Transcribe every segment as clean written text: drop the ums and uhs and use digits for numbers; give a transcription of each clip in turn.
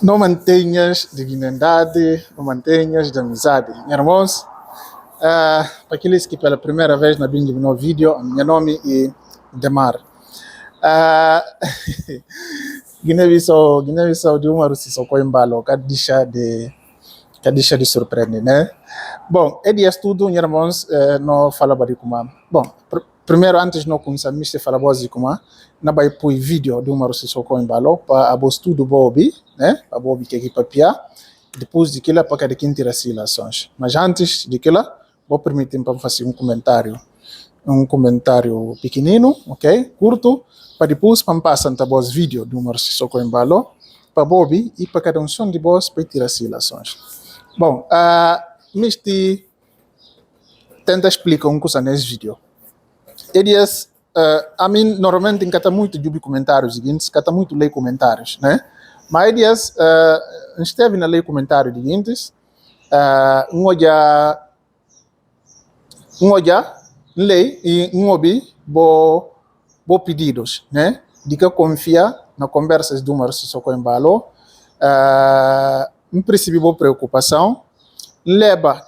Não mantenhas dignidade, não mantenhas de amizade. Meus irmãos, para aqueles que pela primeira vez na Bing no vídeo, meu nome é Demar. Guiné-Bissau de uma Rússia com embalo, que deixa de surpreender, né? Bom, é dia estudo, meus irmãos, não fala bari kuma. Bom, primeiro antes de não começar, me fala bozi kuma, na vai pôr vídeo de uma Rússia com embalo para abo estudo bobi, né? Para bobi que aqui papia. Depois de aquilo, para cada quem tira as relações. Mas antes de aquilo, vou permitir para fazer um comentário pequenino, ok? Curto, para depois para passar a voz vídeo do Marcio Soko Embalo, para Bobby e para cada um som de voz para tirar as relações. Bom, Misty tenta explicar coisa nesse vídeo. Eles, a mim, normalmente, encata muito de comentários seguintes, encata muito ler comentários, né? Mas eles, esteve na ler comentários seguintes, um olhar, lei e ouvir bo pedidos, né? De que confia na conversas do Marcio Soko Embalo, em princípio, boa preocupação, leva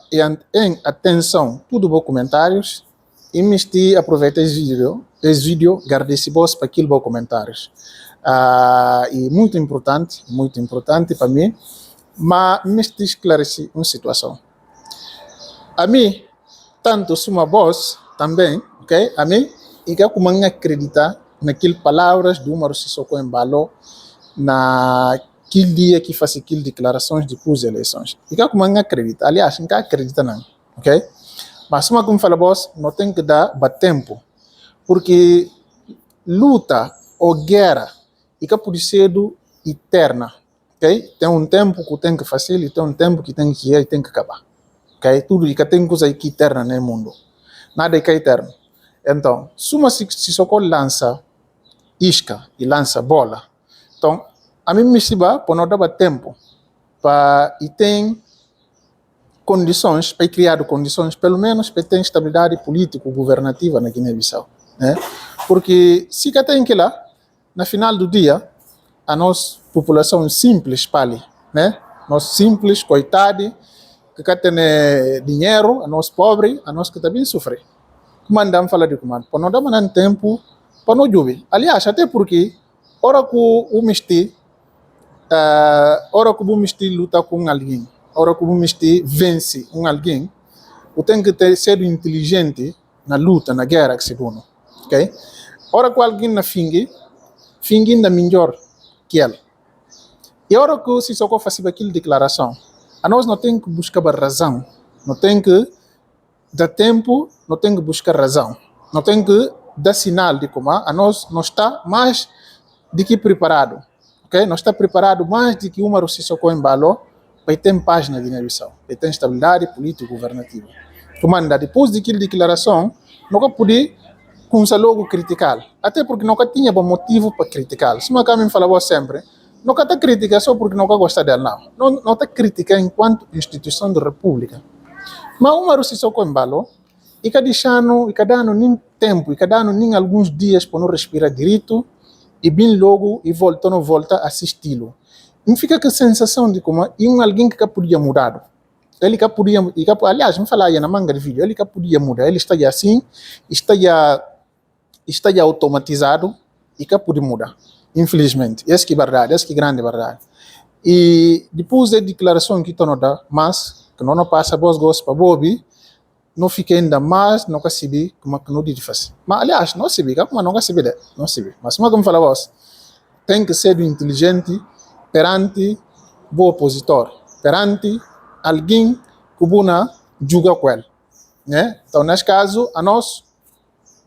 em atenção tudo bom comentários e me aproveita esse vídeo, guarde-se para aquilo bom comentários. E muito importante para mim, mas me esclarece uma situação. A mim, tanto se uma voz também, ok? A mim, e que como acreditar naquelas palavras do Marcio Soko Embalo naquele dia que faz aquelas declarações depois das eleições. E que como acredita, aliás, não acredita não, ok? Mas como fala voz, não tem que dar tempo, porque luta ou guerra e que pode ser eterna, ok? Tem um tempo que tem que fazer e tem um tempo que tem que ir e tem que acabar, ok? Tudo e que tem coisa que eterna no mundo, nada é que é eterno. Então, se Soko lança isca e lança bola, então a mim me chiba para não dar tempo para e tem condições, para criar condições, pelo menos para ter estabilidade político-governativa na Guiné-Bissau, né? Porque se que tem que lá, na final do dia, a nossa população simples, pali, né? Nós simples, coitado, que tem dinheiro, a nós pobre, a nós que também sofre. Comandamos falar de comando, para não dar tempo, para não chover. Aliás, até porque, ora que o Misti luta com alguém, ora que o Misti vence alguém, o tem que ser inteligente na luta, na guerra que se dá, ok? Ora que alguém na finge ainda melhor que ele. E ora que se só faz aquela declaração, a nós não tem que buscar razão, não tem que dar tempo, não tem que buscar razão, não tem que dar sinal de como a nós não está mais do que preparado, ok? Não está preparado mais do que uma Rússia Soko Embalo para ter paz na Guiné-Bissau, para ter estabilidade político-governativa. Comanda, depois daquela declaração, nunca pude começar logo a criticar, até porque nunca tinha bom motivo para criticar. Se uma me falava sempre, nunca está crítica só porque nunca gosta dela, não está crítica enquanto instituição da República. Mas uma Rússia Soko Embalo, e cada ano nem tempo, e cada ano nem alguns dias para não respirar direito, e bem logo, e não volta a assisti-lo. E fica com a sensação de como alguém que podia mudar. Ele que podia, aliás, me falava na manga de vídeo, ele que podia mudar, ele está assim, está automatizado, e que podia mudar. Infelizmente, essa que é verdade, essa que é grande verdade. E depois da declaração que não dá, mas que não passa boas gostos para Bobby, não fica ainda mais, não consegue como que não deve fazer. Mas aliás, não se vê, como não se vê, não se vê. Mas como fala vos, tem que ser inteligente perante o opositor, perante alguém que buna julga com ele, né? Então nesse caso, a nós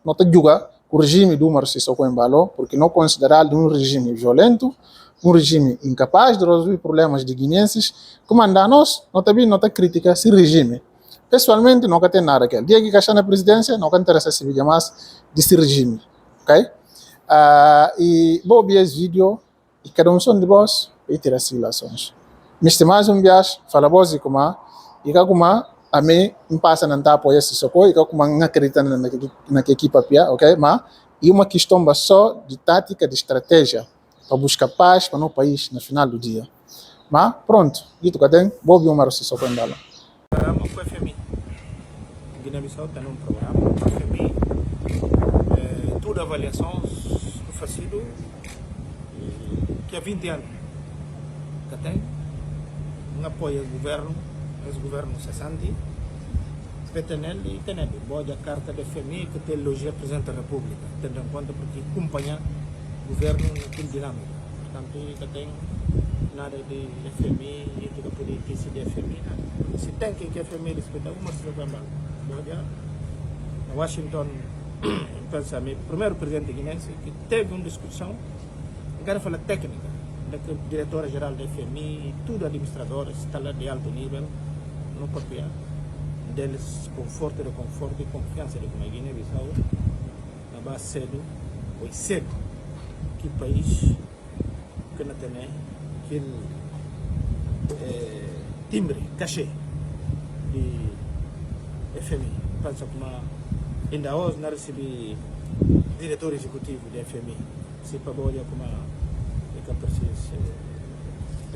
não te julga o regime do Marcio Soko Embalo, porque não considerado um regime violento, um regime incapaz de resolver problemas de guineenses, comanda nós, não também não te critica esse regime. Pessoalmente, não tem nada aquele. Dia que caixa na presidência, não interessa se vídeo mais desse regime, ok? E vou ver esse vídeo e cada um som de voz e tirar as relações. Mas mais um viagem, fala voz e como a mim não passa não tá apoiar esse socorro e como não acredita na equipa pia, ok? Mas é uma questão só de tática, de estratégia para buscar paz para no país no final do dia. Mas pronto, isso que tem, vou ver uma roça com ela. Programa com a FMI. Guiné-Bissau tem um programa com a FMI. Toda avaliação do facido que há 20 anos que tem um apoio ao governo cessante, PTNL e TNL. Boa a carta da FMI que tem elogia Presidente da República, tendo em conta porque acompanha o governo naquela dinâmica. Portanto, que tem nada de FMI e tudo por aí que se de FMI, nada. Se tem que a FMI respeita uma situação boa, Washington pensa o primeiro presidente guinense que teve uma discussão, agora fala técnica, da diretora-geral da FMI, tudo administradores, está lá de alto nível, no papel deles, conforto e confiança de como a Guiné-Bissau, na base cedo, ou cedo, que país que não tem aquele timbre, cachê de FMI. Pensa como ainda hoje não recebi diretor executivo da FMI. Se para olhar como é que precisa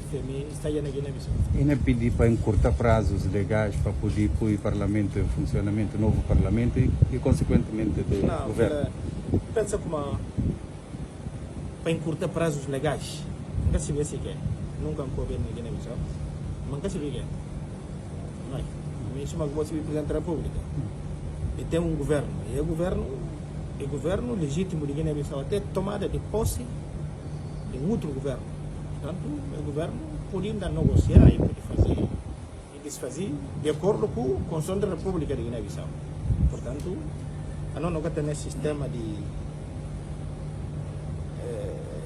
FMI está aí na Guiné-Bissau. E não pedir para encurtar prazos legais para poder pôr o parlamento em funcionamento, novo parlamento e consequentemente do governo. Pensa como para encurtar prazos legais. Nunca se vê se quer. Nunca coube na Guiné-Bissau. Nunca se vê que é. Não é. Me chama que você é presidente da República. E tem um governo. E o governo legítimo de Guiné-Bissau até tomada de posse de um outro governo. Portanto, o governo podia ainda negociar e pode fazer e desfazer de acordo com a Constituição da República de Guiné-Bissau. Portanto, a nós nunca temos esse sistema de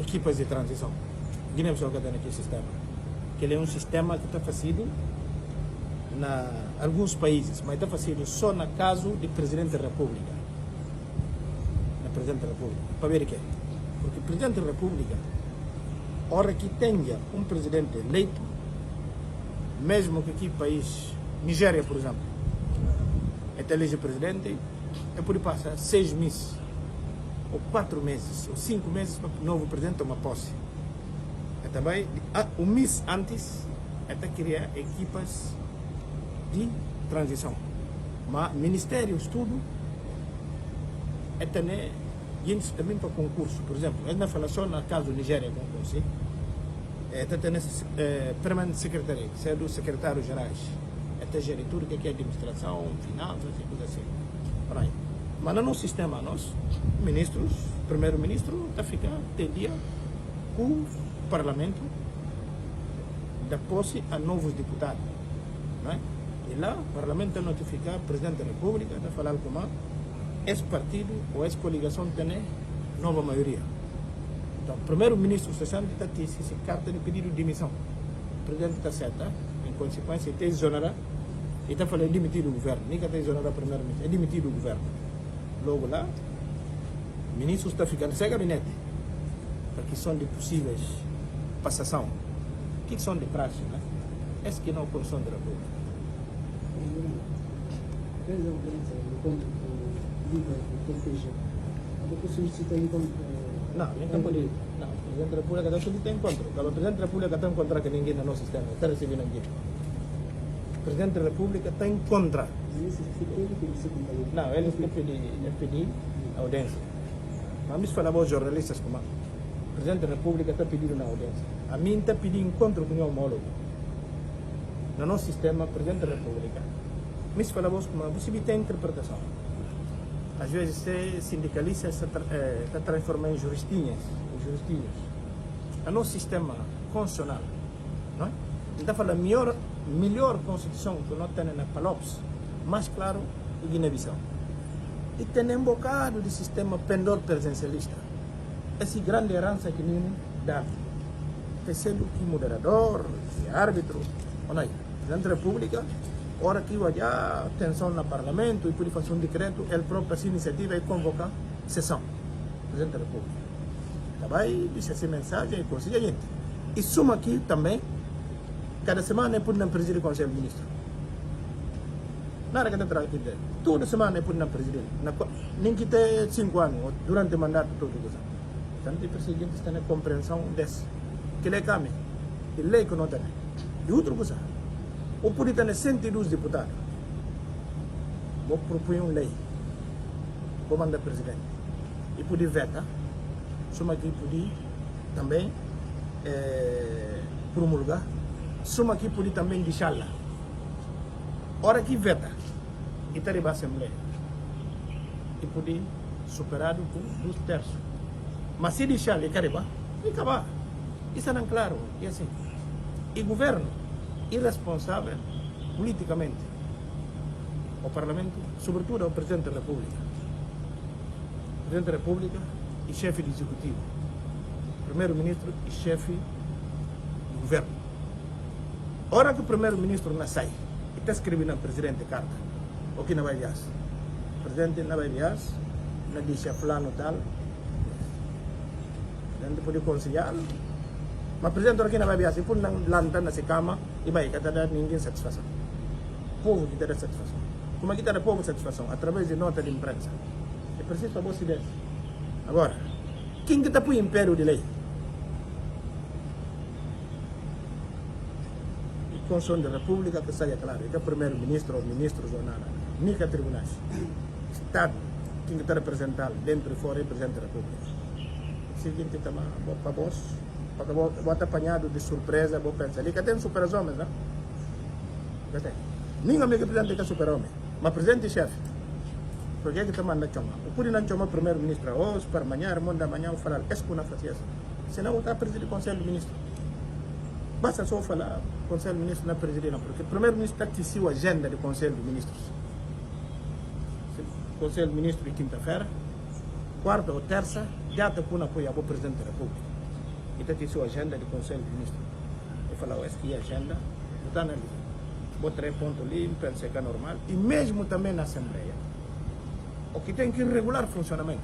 equipas de transição. Guiné-Bissau nunca tem aquele sistema. Que ele é um sistema que está fazendo em alguns países, mas está fazendo só no caso de Presidente da República. Na Presidente da República. Para ver o quê? Porque o Presidente da República, hora que tenha um presidente eleito, mesmo que aqui país, Nigéria, por exemplo, até elege presidente, é por passar 6 meses, ou 4 meses, ou 5 meses para o novo presidente tomar posse. É também, um mês antes, até criar equipas de transição. Mas ministérios, tudo, é também para concurso. Por exemplo, ele não fala só no caso da Nigéria, concurso, até tem permanente secretaria, que é dos secretários gerais, até gerir tudo que é administração, finanças e tudo assim. Right. Mas no nosso sistema, nós, ministros, primeiro-ministro, está ficando até dia com o parlamento da posse a novos deputados. Não é? E lá, o parlamento notificar o presidente da República, está falando como esse partido ou essa coligação tem nova maioria. Então, o primeiro-ministro está essa carta de pedido de demissão. O presidente está certo, em consequência, está exonerado e está falando demitir o governo. Nem que está exonerado o primeiro-ministro, é demitir o governo. Logo lá, o ministro está ficando sem gabinete, porque são de possíveis passação. O que são de praxe, né? Essa que não é a Constituição da República. Não, nem tempo de. Não, o Presidente da República está solito encontro. Quando o Presidente da República está em contra que ninguém no nosso sistema, está recebendo aqui. O Presidente da República está em contra. Não, ele está pedindo audiência. Mas me falava aos jornalistas como o Presidente da República está pedindo na audiência. A mim está pedindo encontro com o meu homólogo. No nosso sistema, o Presidente da República. Me falava como você tem interpretação. Às vezes, ser sindicalista está transformando em juristinhas. No nosso sistema constitucional, não é? Então, fala melhor constituição que nós temos na Palops, mais claro, em Guiné-Bissau. E tem um bocado de sistema pendor presidencialista. Essa grande herança que nem dá. Sendo que moderador, que árbitro, não é? Presidente da República, hora que vai a tensão no parlamento e pode fazer um decreto, ele próprio essa iniciativa e convocar sessão. Presidente da República. Também disse essa mensagem e conselho gente. E suma aqui também, cada semana é por não presidir o Conselho de Ministros. Nada que está aqui dentro. Toda semana é por não presidir. Nem que tem 5 anos, durante o mandato todo. Portanto, o presidente está na compreensão desse. Que ele é caminho. de lei que não tem. E outra coisa, o poder ter 102 deputados. Vou propor uma lei, vou mandar presidente. E poder vetar, soma aqui poder também promulgar, soma aqui poder também deixar lá. Hora que veta, e está a Assembleia. E poder superado por 2/3. Mas se deixar ele cariba, e acabar. Isso não é claro, e assim. E governo irresponsável politicamente. O Parlamento, sobretudo o Presidente da República. O Presidente da República e chefe do Executivo. Primeiro-Ministro e chefe do governo. Hora que o Primeiro-Ministro não sai, e está escrevendo ao Presidente carta, o que não vai viajar. O Presidente não vai viajar, não deixa fulano tal. O Presidente pode aconselhar, mas o Presidente aqui não vai viajar, e por não lançar nessa cama, e vai que dar ninguém satisfação. O povo que dá satisfação. Como é que dá o povo satisfação? Através de nota de imprensa. É preciso para você ver. Agora, quem que está para o império de lei? E Constituição da República que saia claro, é que o primeiro-ministro ou ministros ou nada, nem que tribunais. Estado, quem que está representado dentro e fora é o Presidente da República. Seguinte, também, para vós, para vou estar apanhado de surpresa, vou pensar, ali que tem super-homens, não? Ninguém amigo presidente que é super-homem, mas presidente e chefe. Por que está mandando chamar? O Puri não chamar primeiro-ministro hoje, para amanhã, da manhã, eu falar, é que não faz isso. Senão eu estou a presidir o Conselho de Ministros. Basta só falar, o Conselho de Ministros não é presidir, não, porque o primeiro-ministro está a agenda do Conselho de Ministros. O Conselho de Ministros de quinta-feira, quarta ou terça, já está com apoio ao Presidente da República. E está a agenda do Conselho de Ministros. Eu falo, essa aqui é a agenda, está ali. Vou 3 pontos ali, pensei que é normal. E mesmo também na Assembleia. O que tem que regular o funcionamento.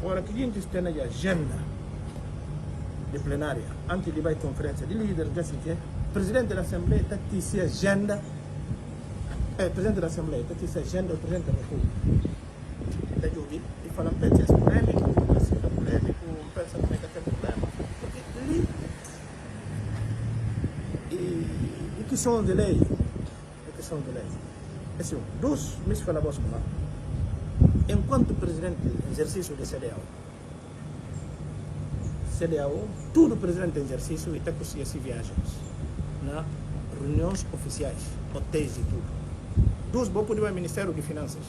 Ora, que a gente tem a agenda de plenária, antes de ir à conferência de líderes, assim que o Presidente da Assembleia está a ter agenda, Presidente da Assembleia está a ter agenda do Presidente da República. Está a ouvir e fala, pensa, é polêmico, pensa como é que é problema. Porque ali, e questão de lei, assim, dois me falam como enquanto presidente do exercício de CDAO, todo presidente de exercício está com essas viagens, na reuniões oficiais, hotéis e tudo. Dois, vou poder ir ao Ministério de Finanças,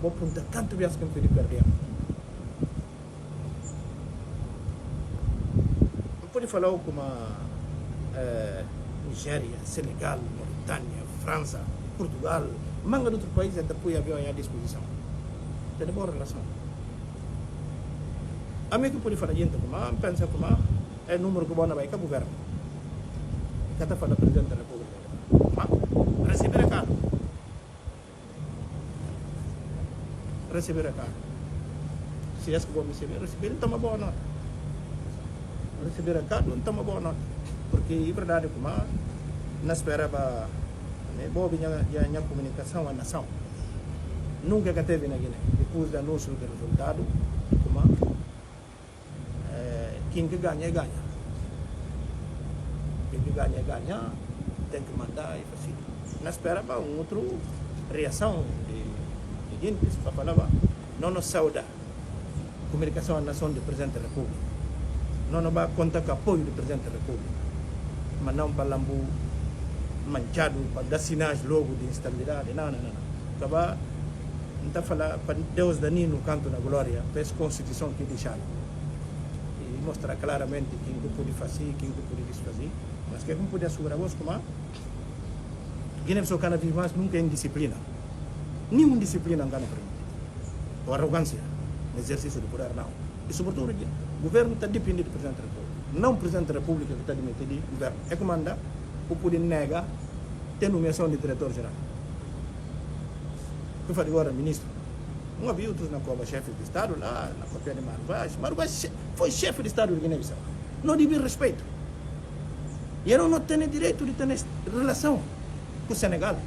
vou perguntar quanto viagens que eu pedi perder. Não pode falar como Nigéria, Senegal, Mauritânia, França, Portugal, manga de outros países até põe avião à disposição. Tem boa relação. A mim que pode falar gente como, pensa como, é o número que vai vai que o governo. Que está falando Presidente da República. Mas, receber a cara. Se é que vou receber, toma boa nota. Receber a cara, não toma boa nota. Porque, em verdade, como não esperava, boa a comunicação à nação. Nunca que teve na Guiné. Depois do anúncio do resultado, como quem que ganha, ganha. Quem que ganha, ganha, tem que mandar e assim. Não esperava outra reação de gente para falar, não nos sauda. Comunicação à nação do Presidente da República. Não vai contar com o apoio do Presidente da República. Mas não para lambu manchado, para dar sinais logo de instabilidade. Não. Acaba, não está falando para Deus dani no canto da glória, para essa Constituição que deixaram. E mostrar claramente quem que pode fazer, quem que pode desfazer. Mas que não pode assegurar vos como Guiné-Bissau cada vez mais nunca é indisciplina. Nenhuma disciplina não ganha para mim. Ou arrogância no exercício do poder, não. E sobretudo, o governo está dependendo do Presidente da República. Não o Presidente da República que está dependendo do governo. É que manda o poder nega ter nomeação de diretor-geral. Eu falei agora, ministro, não havia outros na Cova, chefe de Estado, lá na cópia de Marvaz. Marvaz foi chefe de Estado de Guiné-Bissau. Não devia respeito. E ele não tem direito de ter relação com o Senegal.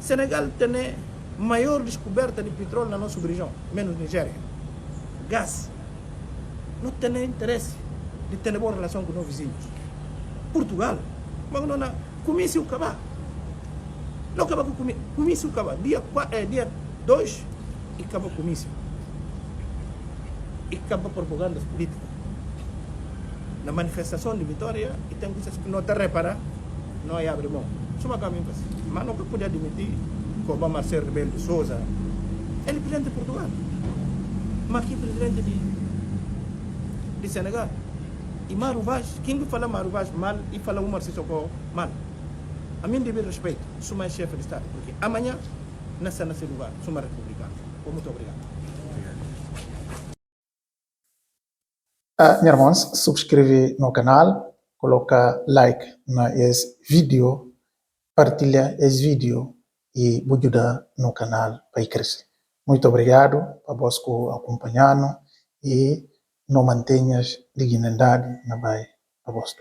Senegal tem maior descoberta de petróleo na nossa região, menos Nigéria. Gás. Não tem interesse de ter boa relação com os vizinhos. Portugal, mas não na comício acabar. Não acaba com o comício acaba. Dia 2 e acaba o comício. E acaba a propaganda política. Na manifestação de Vitória, e tem coisas que não te reparar, não é abre mão. Isso é uma caminho fácil. Mas nunca podia admitir que Obama ser Rebelo de Sousa. Ele é presidente de Portugal. Mas aqui presidente de Senegal. E Maru Vaz, quem fala Maru Vaz mal e fala Umar Sissoko mal. A mim deve respeito, sou mais chefe de Estado, porque amanhã nessa lugar, sou uma republicana. Muito obrigado. Meus irmãos, subscreve no canal, coloca like na esse vídeo, partilha esse vídeo e ajuda no canal para crescer. Muito obrigado para você acompanhando e não mantenhas dignidade na vai a você.